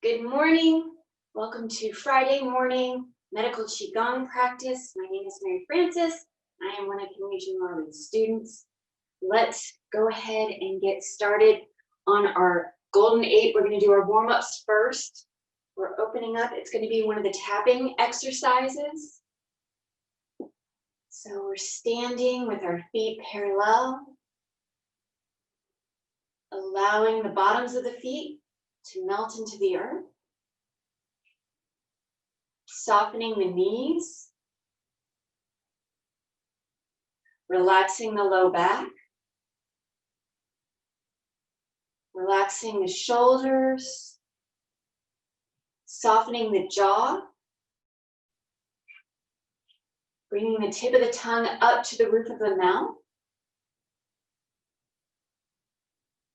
Good morning. Welcome to Friday morning medical Qigong practice. My name is Mary Frances. I am one of Henry G. Marvin's students. Let's go ahead and get started on our Golden Eight. We're going to do our warm-ups first. We're opening up. It's going to be one of the tapping exercises. So we're standing with our feet parallel, allowing the bottoms of the feet to melt into the earth, softening the knees, relaxing the low back, relaxing the shoulders, softening the jaw, bringing the tip of the tongue up to the roof of the mouth,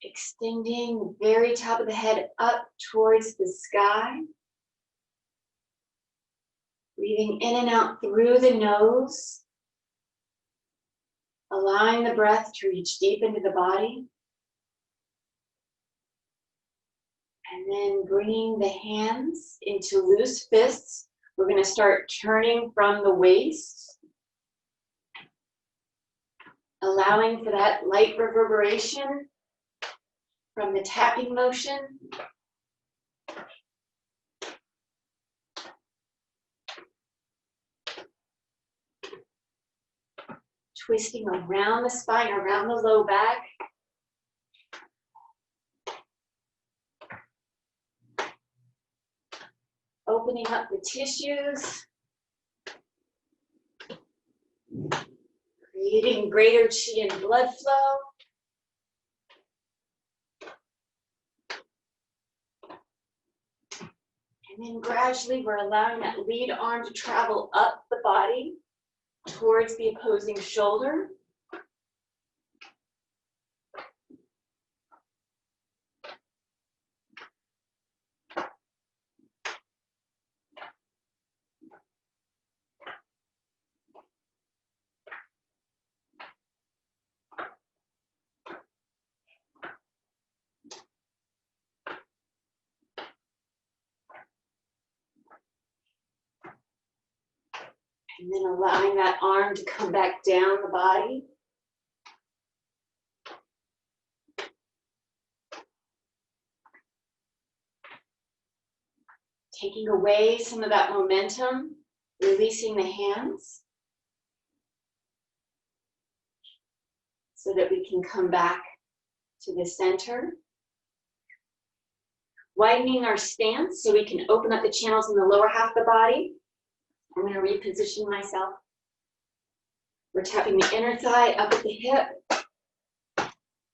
extending the very top of the head up towards the sky. Breathing in and out through the nose, allowing the breath to reach deep into the body. And then bringing the hands into loose fists. We're going to start turning from the waist, allowing for that light reverberation from the tapping motion. Twisting around the spine, around the low back. Opening up the tissues. Creating greater chi and blood flow. And then gradually we're allowing that lead arm to travel up the body towards the opposing shoulder. And then allowing that arm to come back down the body. Taking away some of that momentum, releasing the hands so that we can come back to the center. Widening our stance so we can open up the channels in the lower half of the body. I'm going to reposition myself. We're tapping the inner thigh up at the hip.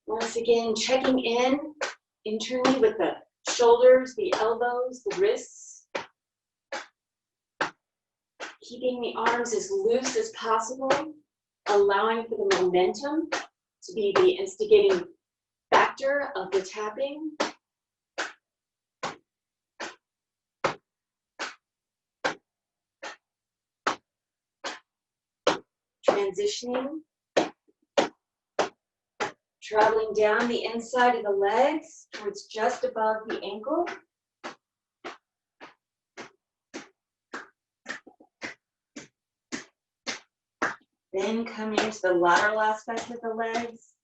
Once again, checking in internally with the shoulders, the elbows, the wrists. Keeping the arms as loose as possible, allowing for the momentum to be the instigating factor of the tapping. Transitioning, traveling down the inside of the legs towards just above the ankle. Then coming into the lateral aspect of the legs.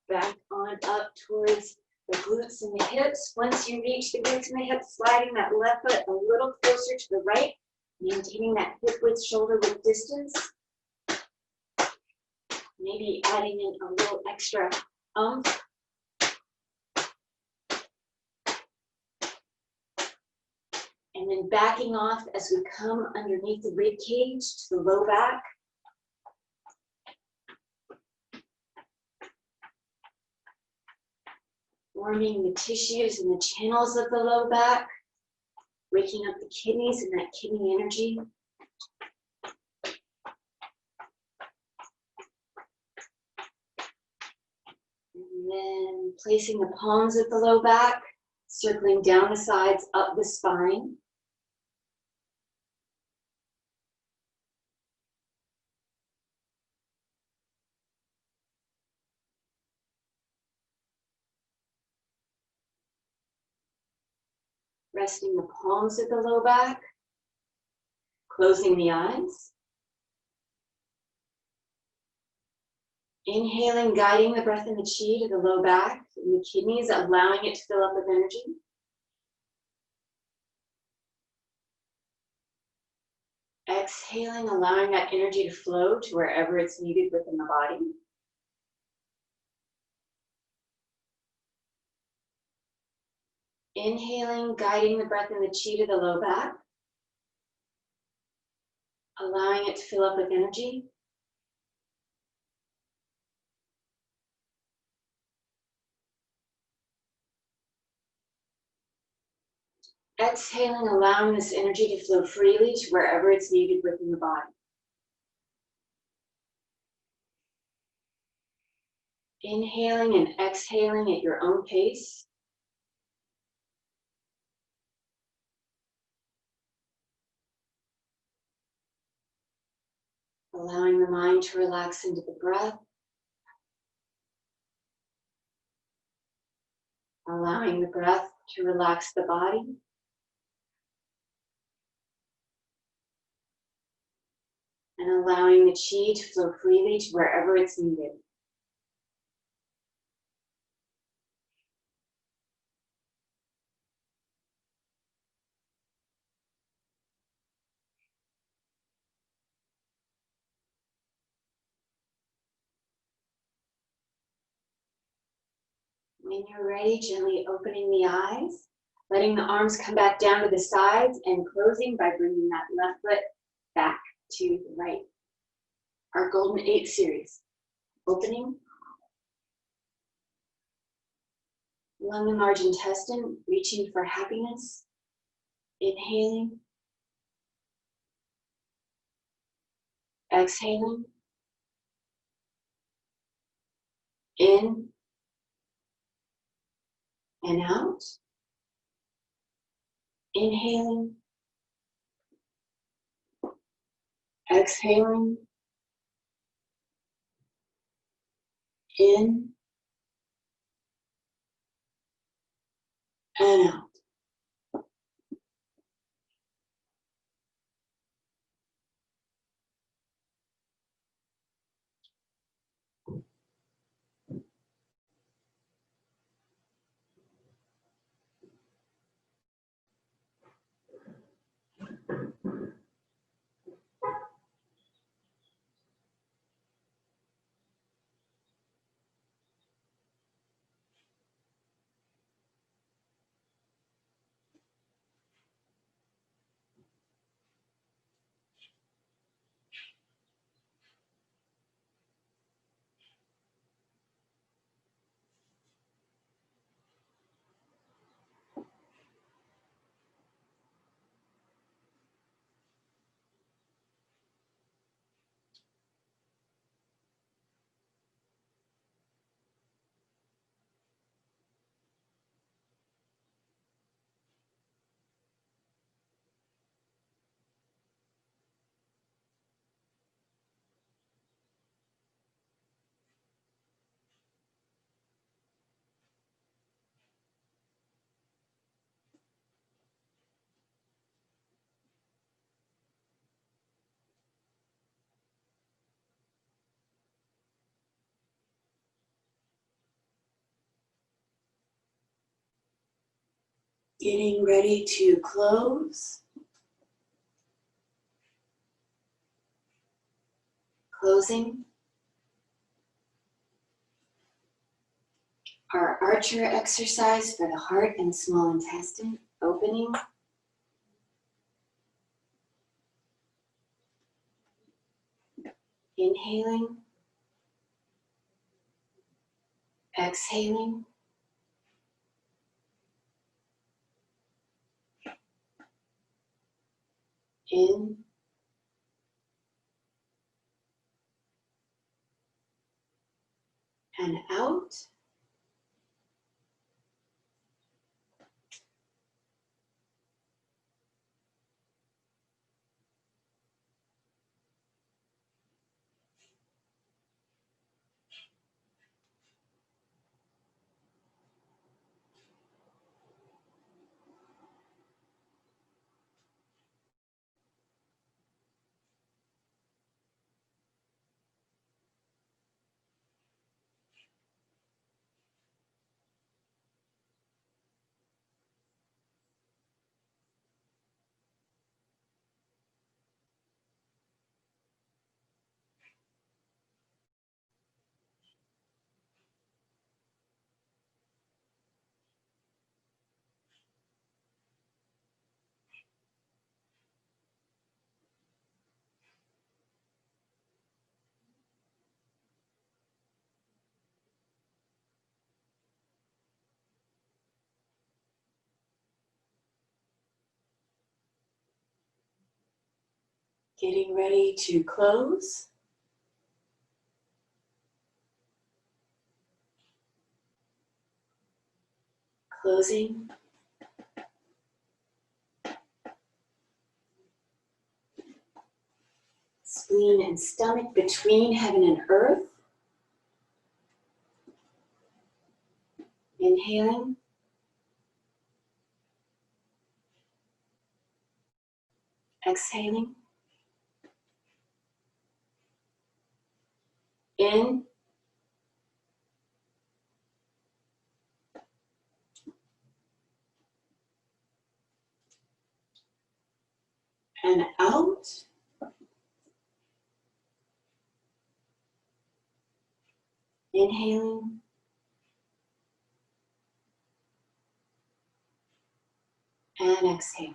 Back on up towards the glutes and the hips. Once you reach the glutes and the hips, sliding that left foot a little closer to the right. Maintaining that hip width, shoulder width distance. Maybe adding in a little extra oomph. And then backing off as we come underneath the rib cage to the low back. Warming the tissues and the channels of the low back. Waking up the kidneys and that kidney energy. And then placing the palms at the low back, circling down the sides, up the spine. resting the palms of the low back, closing the eyes. Inhaling, guiding the breath and the chi to the low back and the kidneys, allowing it to fill up with energy. Exhaling, allowing that energy to flow to wherever it's needed within the body. Inhaling, guiding the breath and the chi to the low back, allowing it to fill up with energy. Exhaling, allowing this energy to flow freely to wherever it's needed within the body. Inhaling and exhaling at your own pace. Allowing the mind to relax into the breath. Allowing the breath to relax the body. And allowing the chi to flow freely to wherever it's needed. When you're ready, gently opening the eyes, letting the arms come back down to the sides and closing by bringing that left foot back to the right. Our Golden Eight series. Opening. Lung and large intestine, reaching for happiness. Inhaling. Exhaling. In and out. Inhaling. Exhaling. In and out. Getting ready to close. Closing. Our Archer exercise for the heart and small intestine. Opening. Inhaling. Exhaling. In and out. Getting ready to close. Closing. Spleen and stomach between heaven and earth. Inhaling. Exhaling. In. And out. Inhaling. And exhaling.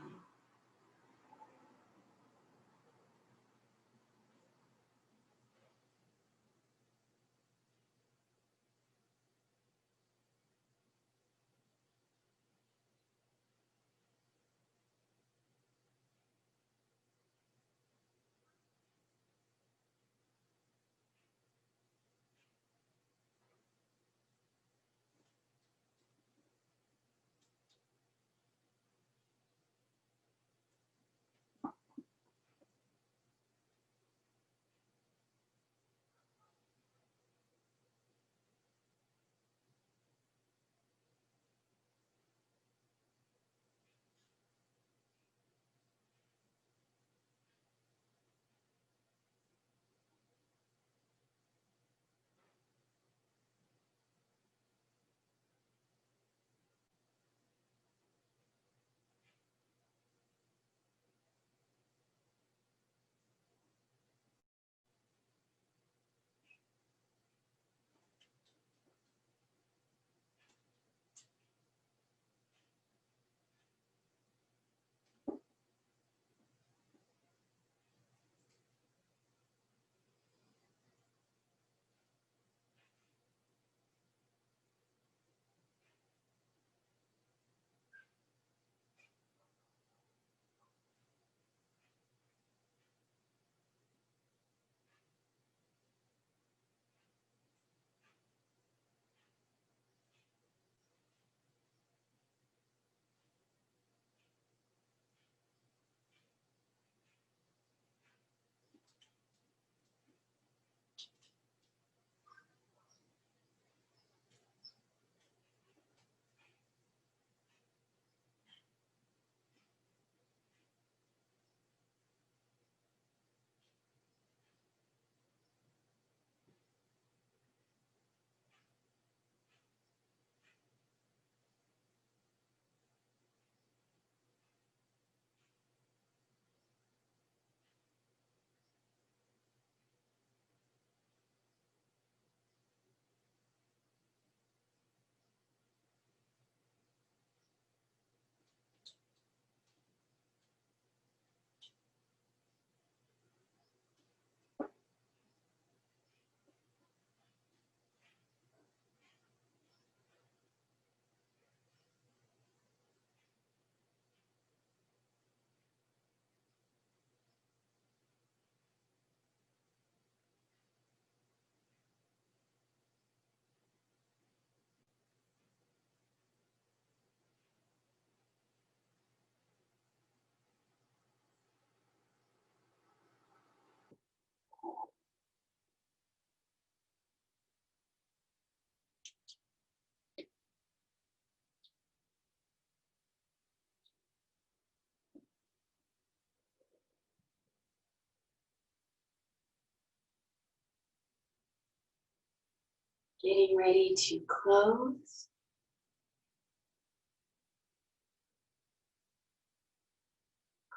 Getting ready to close.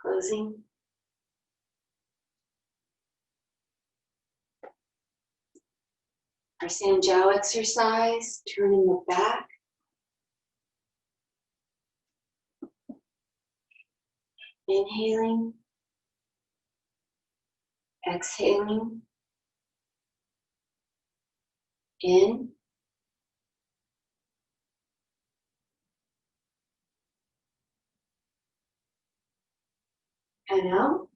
Closing. Our Sanjiao exercise, turning the back. Inhaling. Exhaling. In. And out.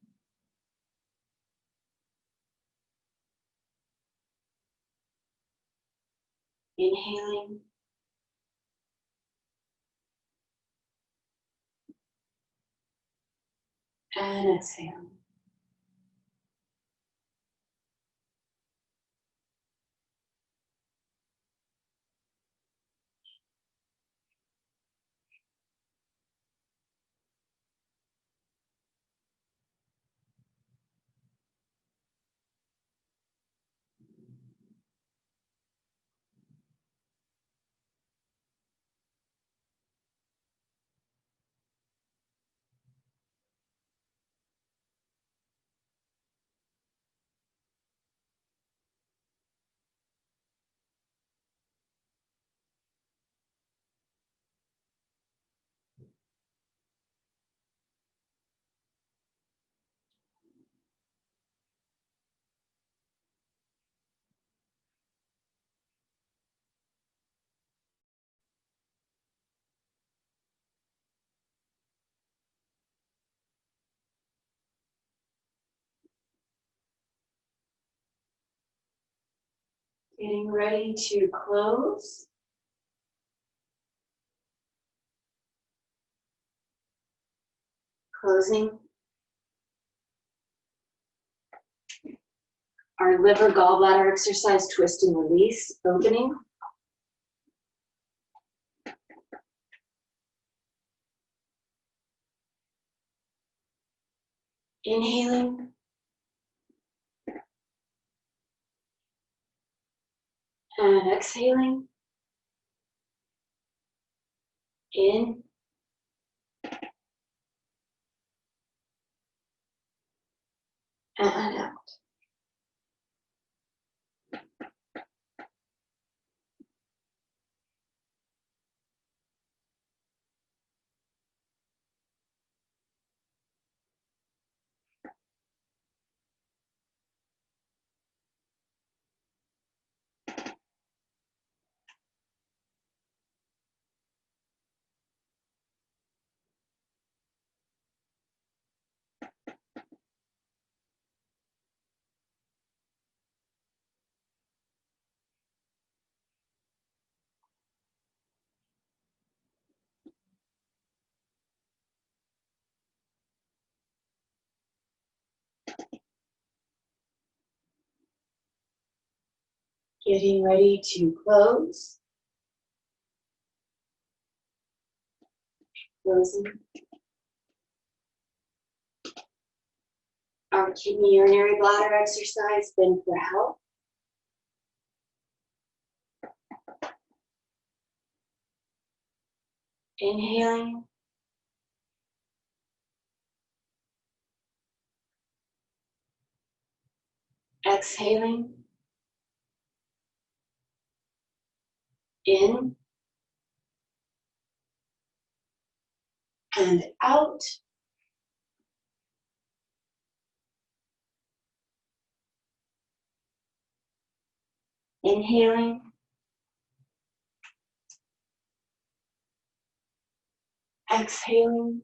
Inhaling. And exhaling. Getting ready to close. Closing. Our liver gallbladder exercise, twist and release, opening. Inhaling. And exhaling. In. And out. Getting ready to close. Closing. Our kidney urinary bladder exercise, bend for help. Inhaling. Exhaling. In. And out. Inhaling. Exhaling.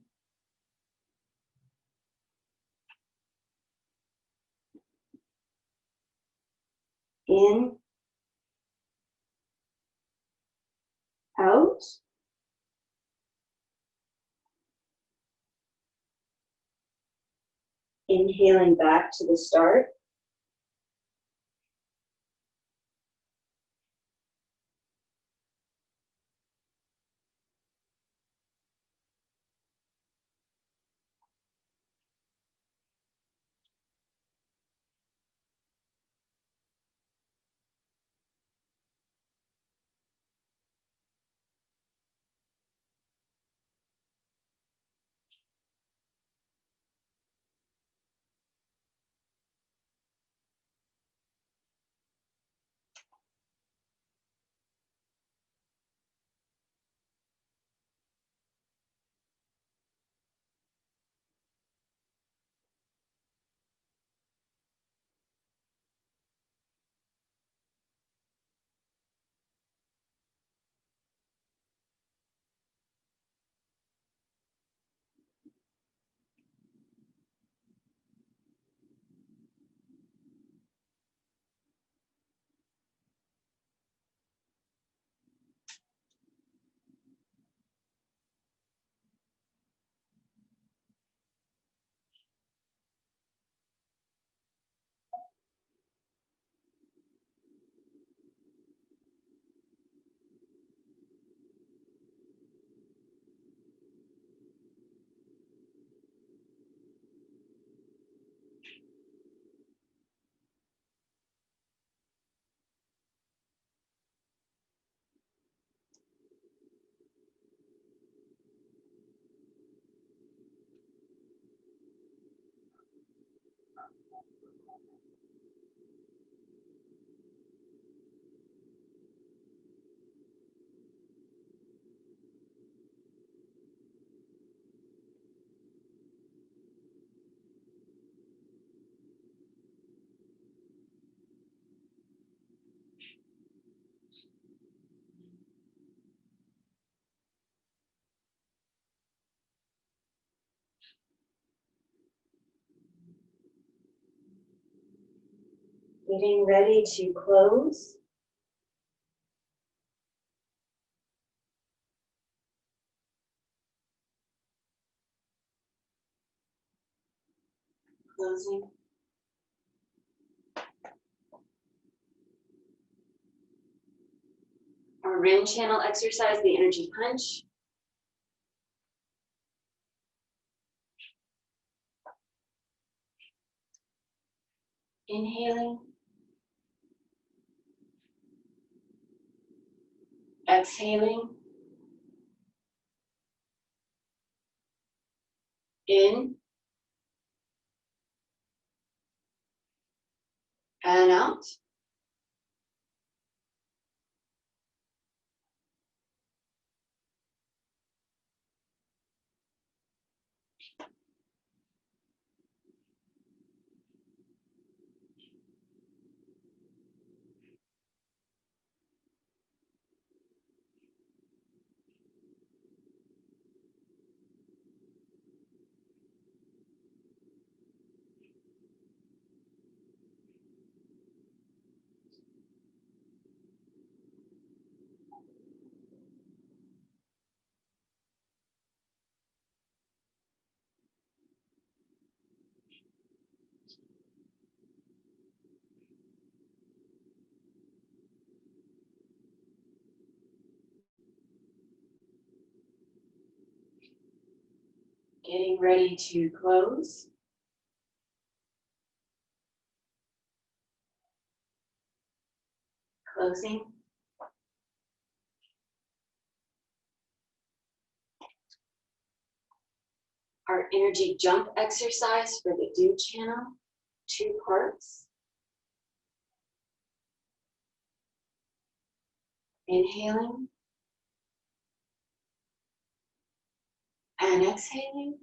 In. Out. Inhaling back to the start. Getting ready to close. Closing. Our rim channel exercise, the energy punch. Inhaling. Exhaling. In. And out. Getting ready to close. Closing. Our energy jump exercise for the dew channel, 2 parts. Inhaling and exhaling.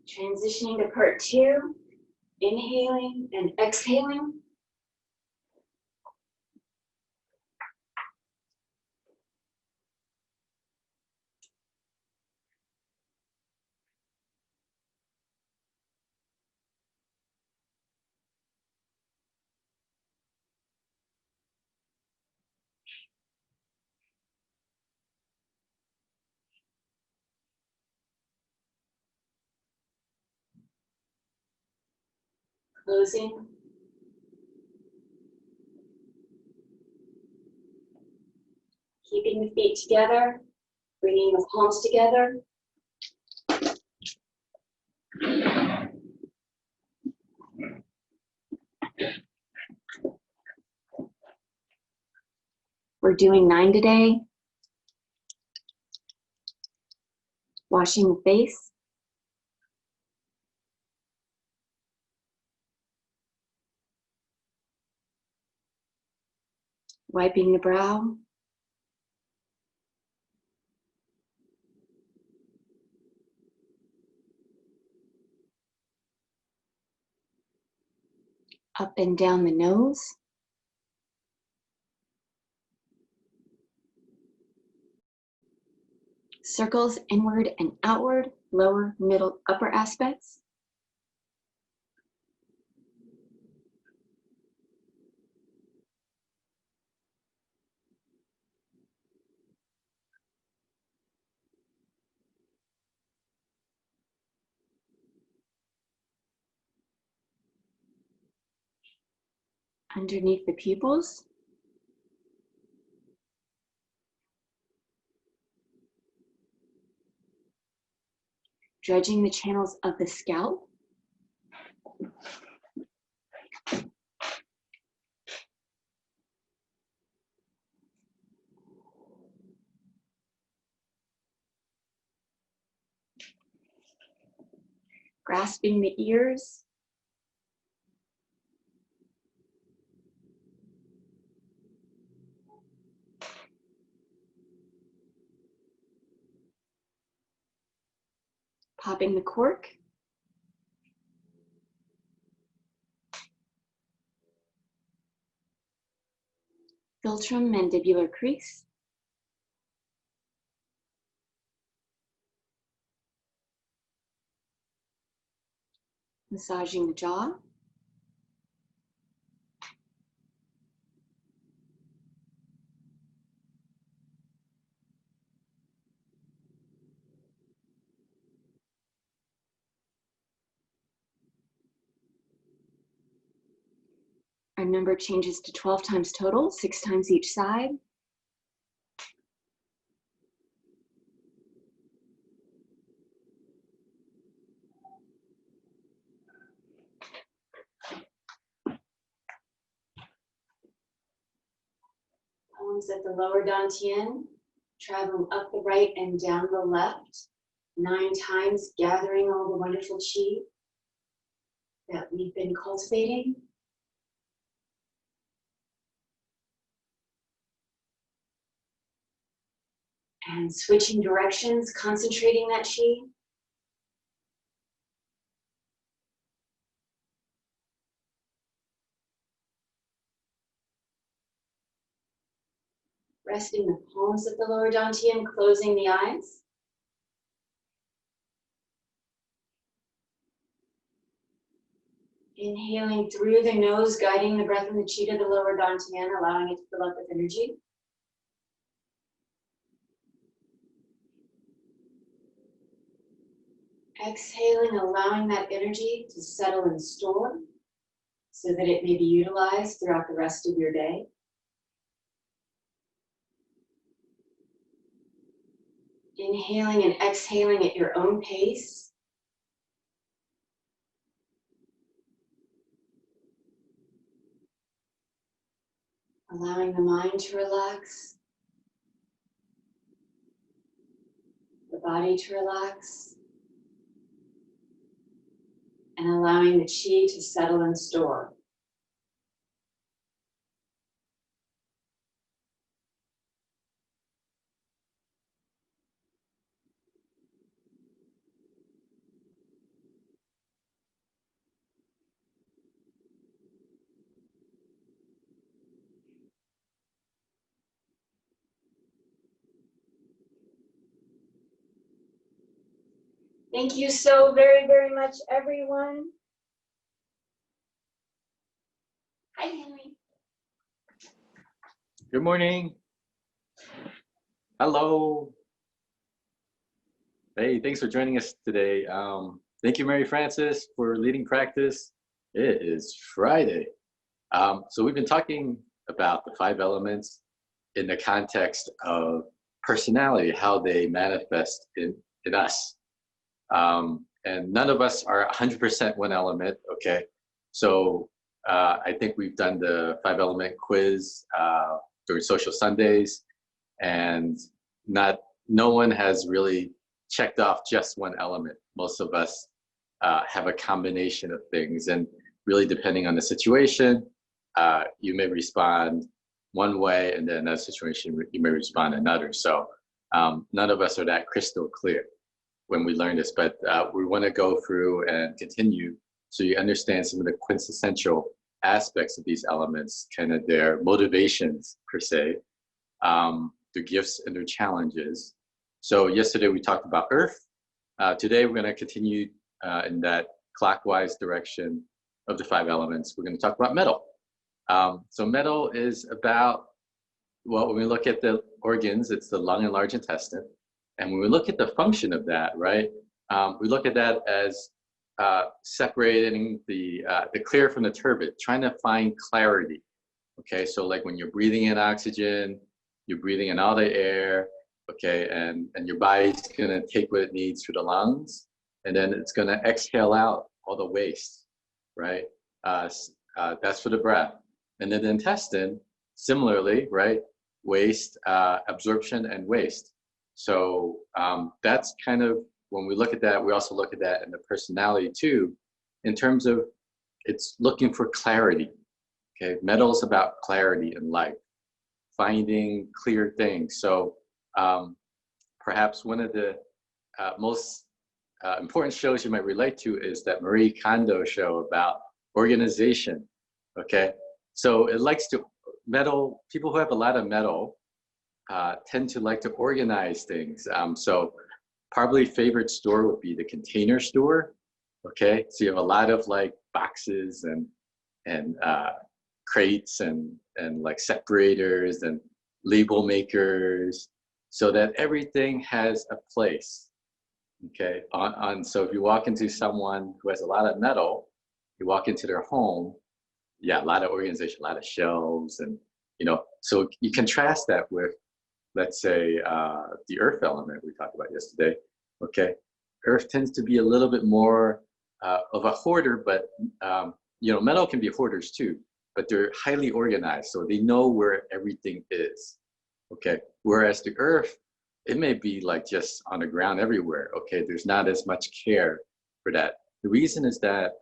Transitioning to part 2, inhaling and exhaling. Closing. Keeping the feet together, bringing the palms together. We're doing 9 today. Washing the face. Wiping the brow. Up and down the nose. Circles inward and outward, lower, middle, upper aspects. Underneath the pupils. dredging the channels of the scalp. Grasping the ears. Popping the cork. Philtrum mandibular crease. Massaging the jaw. Our number changes to 12 times total, 6 times each side. Palms at the lower dantian, traveling up the right and down the left, 9 times, gathering all the wonderful chi that we've been cultivating. And switching directions, concentrating that chi. Resting the palms of the lower dantian, closing the eyes. Inhaling through the nose, guiding the breath and the chi to the lower dantian, allowing it to fill up with energy. Exhaling, allowing that energy to settle and store so that it may be utilized throughout the rest of your day. Inhaling and exhaling at your own pace. Allowing the mind to relax, the body to relax, and allowing the chi to settle and store. Thank you so very, very much, everyone. Hi, Henry. Good morning. Hello. Hey, thanks for joining us today. Thank you, Mary Frances, for leading practice. It is Friday. So we've been talking about the 5 elements in the context of personality, how they manifest in us. And none of us are 100% one element, okay? So I think we've done the 5 element quiz during Social Sundays, and no one has really checked off just one element. Most of us have a combination of things, and really depending on the situation, you may respond one way, and then another situation, you may respond another. So none of us are that crystal clear when we learn this, but we want to go through and continue so you understand some of the quintessential aspects of these elements, kind of their motivations per se, their gifts and their challenges. So yesterday we talked about earth. Today we're going to continue in that clockwise direction of the 5 elements. We're going to talk about metal. So metal is about, well, when we look at the organs, it's the lung and large intestine. And when we look at the function of that, right, we look at that as separating the clear from the turbid, trying to find clarity. Okay, so like when you're breathing in oxygen, you're breathing in all the air, okay, and your body's gonna take what it needs through the lungs, and then it's going to exhale out all the waste, right? That's for the breath. And then the intestine, similarly, right? Waste, absorption, and waste. So that's kind of, when we look at that, we also look at that in the personality too, in terms of it's looking for clarity. Okay, metal is about clarity in life, finding clear things. So perhaps one of the most important shows you might relate to is that Marie Kondo show about organization. Okay, so it likes to, metal, people who have a lot of metal tend to like to organize things. So probably favorite store would be the container store. Okay, so you have a lot of like boxes and crates and like separators and label makers, so that everything has a place. Okay, so if you walk into someone who has a lot of metal, you walk into their home, yeah, a lot of organization, a lot of shelves, and so you contrast that with, let's say, the earth element we talked about yesterday. Okay, earth tends to be a little bit more of a hoarder, but metal can be hoarders too, but they're highly organized, so they know where everything is. Okay, whereas the earth, it may be like just on the ground everywhere. Okay, there's not as much care for that. The reason is that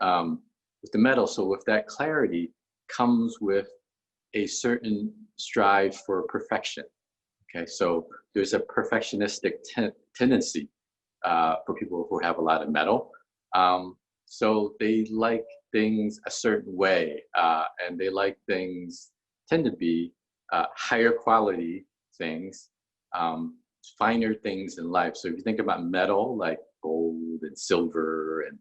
with the metal, so with that clarity comes with a certain strive for perfection. Okay, so there's a perfectionistic tendency for people who have a lot of metal. So they like things a certain way, and they like things tend to be higher quality things, finer things in life. So if you think about metal, like gold and silver and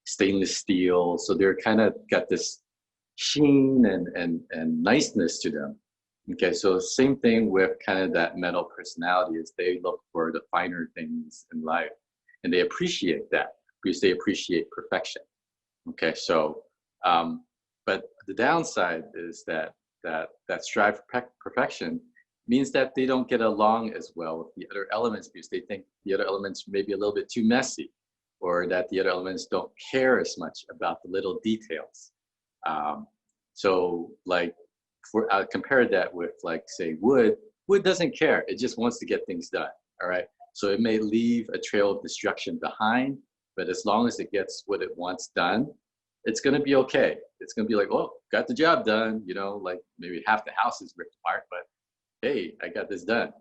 stainless steel, so they're kind of got this sheen and niceness to them. Okay, so same thing with kind of that metal personality, is they look for the finer things in life, and they appreciate that because they appreciate perfection. Okay, so but the downside is that strive for perfection means that they don't get along as well with the other elements, because they think the other elements may be a little bit too messy, or that the other elements don't care as much about the little details. So like, I compare that with, like, say, wood. Wood doesn't care, it just wants to get things done. All right, so it may leave a trail of destruction behind, but as long as it gets what it wants done, it's going to be okay. It's going to be like, oh, got the job done, like maybe half the house is ripped apart, but hey, I got this done.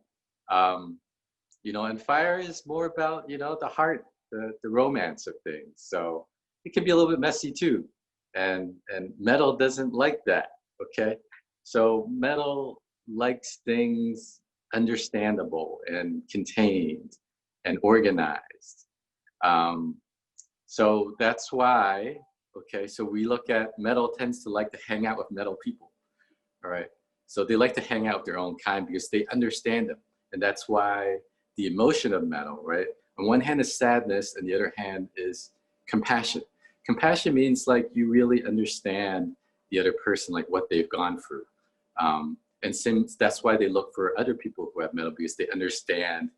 And fire is more about, the heart, the romance of things. So it can be a little bit messy too. And metal doesn't like that, okay? So metal likes things understandable and contained and organized. So that's why, okay, so we look at metal tends to like to hang out with metal people, all right? So they like to hang out with their own kind because they understand them. And that's why the emotion of metal, right? On one hand is sadness, and the other hand is compassion. Compassion means like you really understand the other person, like what they've gone through. And since that's why they look for other people who have metal, because they understand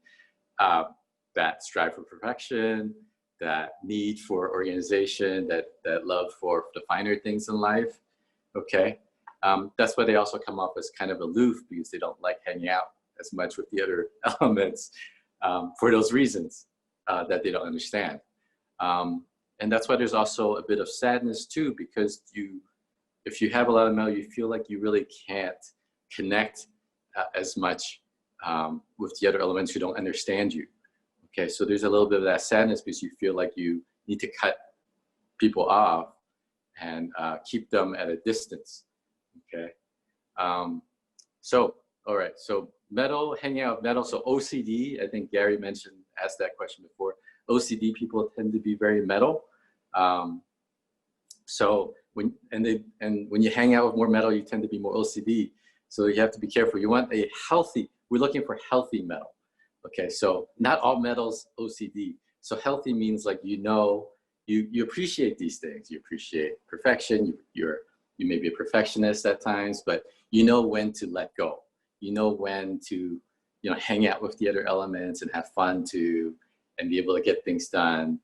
that strive for perfection, that need for organization, that love for the finer things in life. Okay, that's why they also come off as kind of aloof, because they don't like hanging out as much with the other elements for those reasons that they don't understand. And that's why there's also a bit of sadness too, because if you have a lot of metal, you feel like you really can't connect as much with the other elements who don't understand you. Okay, so there's a little bit of that sadness because you feel like you need to cut people off and keep them at a distance. Okay, so all right, so metal, hanging out with metal. So OCD, I think Gary asked that question before. OCD people tend to be very metal. So when you hang out with more metal, you tend to be more OCD. So you have to be careful. You want a healthy. We're looking for healthy metal. Okay, so not all metals OCD. So healthy means like you appreciate these things. You appreciate perfection. You may be a perfectionist at times, but you know when to let go. You know when to hang out with the other elements and have fun too, and be able to get things done.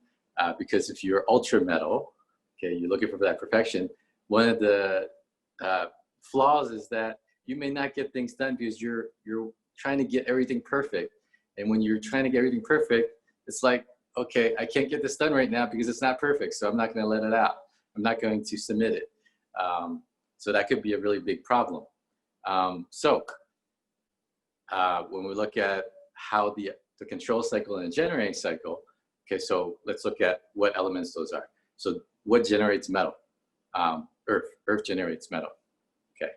Because if you're ultra metal, okay, you're looking for that perfection, one of the flaws is that you may not get things done because you're trying to get everything perfect. And when you're trying to get everything perfect, it's like, okay, I can't get this done right now because it's not perfect, so I'm not going to let it out. I'm not going to submit it. So that could be a really big problem. When we look at how the control cycle and the generating cycle, okay, so let's look at what elements those are. So what generates metal? Earth. Earth generates metal. Okay.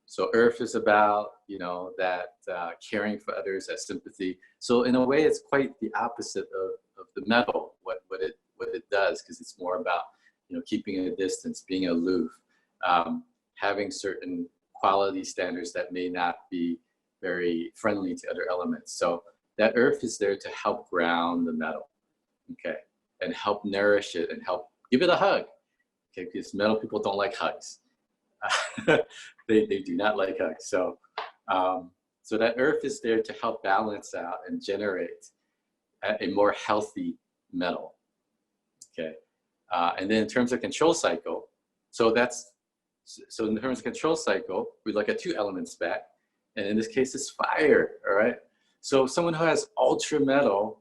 So earth is about, you know, that caring for others, that sympathy. So in a way, it's quite the opposite of the metal, what it does, because it's more about, you know, keeping a distance, being aloof, having certain quality standards that may not be very friendly to other elements. So that earth is there to help ground the metal, okay, and help nourish it and help give it a hug, okay, because metal people don't like hugs. They do not like hugs. So, so that earth is there to help balance out and generate a more healthy metal, okay. And then in terms of control cycle, so in terms of control cycle, we look at two elements back, and in this case, it's fire. All right. So someone who has ultra metal,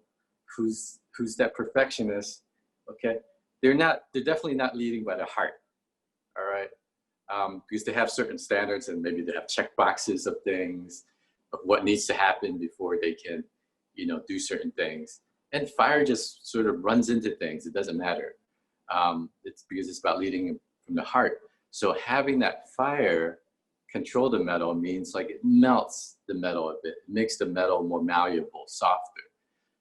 who's that perfectionist, okay, they're definitely not leading by their heart. All right. Because they have certain standards, and maybe they have check boxes of things, of what needs to happen before they can, you know, do certain things. And fire just sort of runs into things. It doesn't matter. It's because it's about leading from the heart. So having that fire control the metal means like it melts the metal a bit. It makes the metal more malleable, softer,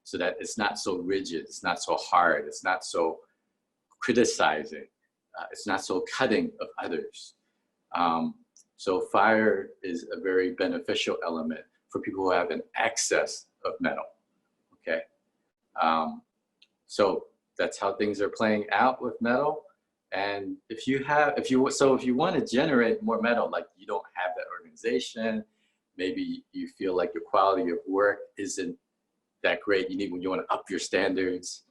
so that it's not so rigid, it's not so hard, it's not so criticizing, it's not so cutting of others. So fire is a very beneficial element for people who have an excess of metal, okay? So that's how things are playing out with metal. And if you want to generate more metal, like you don't have that organization, maybe you feel like your quality of work isn't that great. You want to up your standards.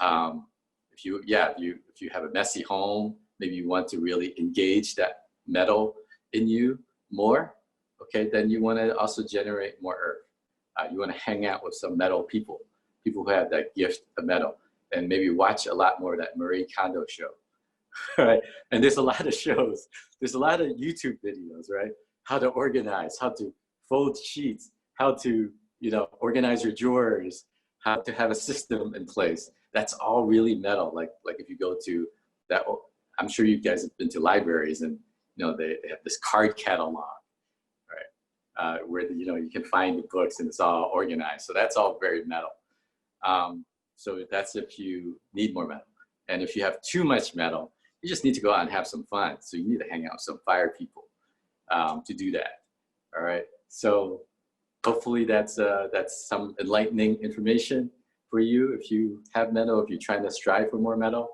If you have a messy home, maybe you want to really engage that metal in you more. Okay, then you want to also generate more earth. You want to hang out with some metal people who have that gift of metal, and maybe watch a lot more of that Marie Kondo show. Right? And there's a lot of shows, there's a lot of YouTube videos, right? How to organize, how to fold sheets, how to, you know, organize your drawers, how to have a system in place. That's all really metal. Like if you go to that, I'm sure you guys have been to libraries, and you know they have this card catalog, right? Where you know you can find the books and it's all organized. So that's all very metal. So that's if you need more metal. And if you have too much metal, you just need to go out and have some fun. So you need to hang out with some fire people to do that. All right. So hopefully that's some enlightening information for you. If you have metal, if you're trying to strive for more metal,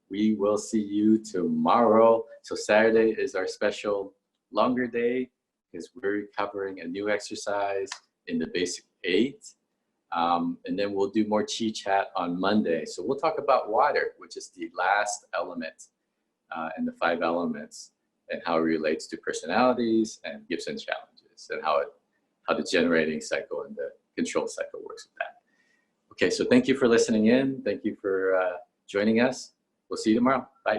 we will see you tomorrow. So Saturday is our special longer day because we're covering a new exercise in the basic 8. And then we'll do more Chi Chat on Monday. So we'll talk about water, which is the last element in the 5 elements, and how it relates to personalities and gifts and challenges, and how the generating cycle and the control cycle works with that. Okay, so thank you for listening in. Thank you for joining us. We'll see you tomorrow. Bye.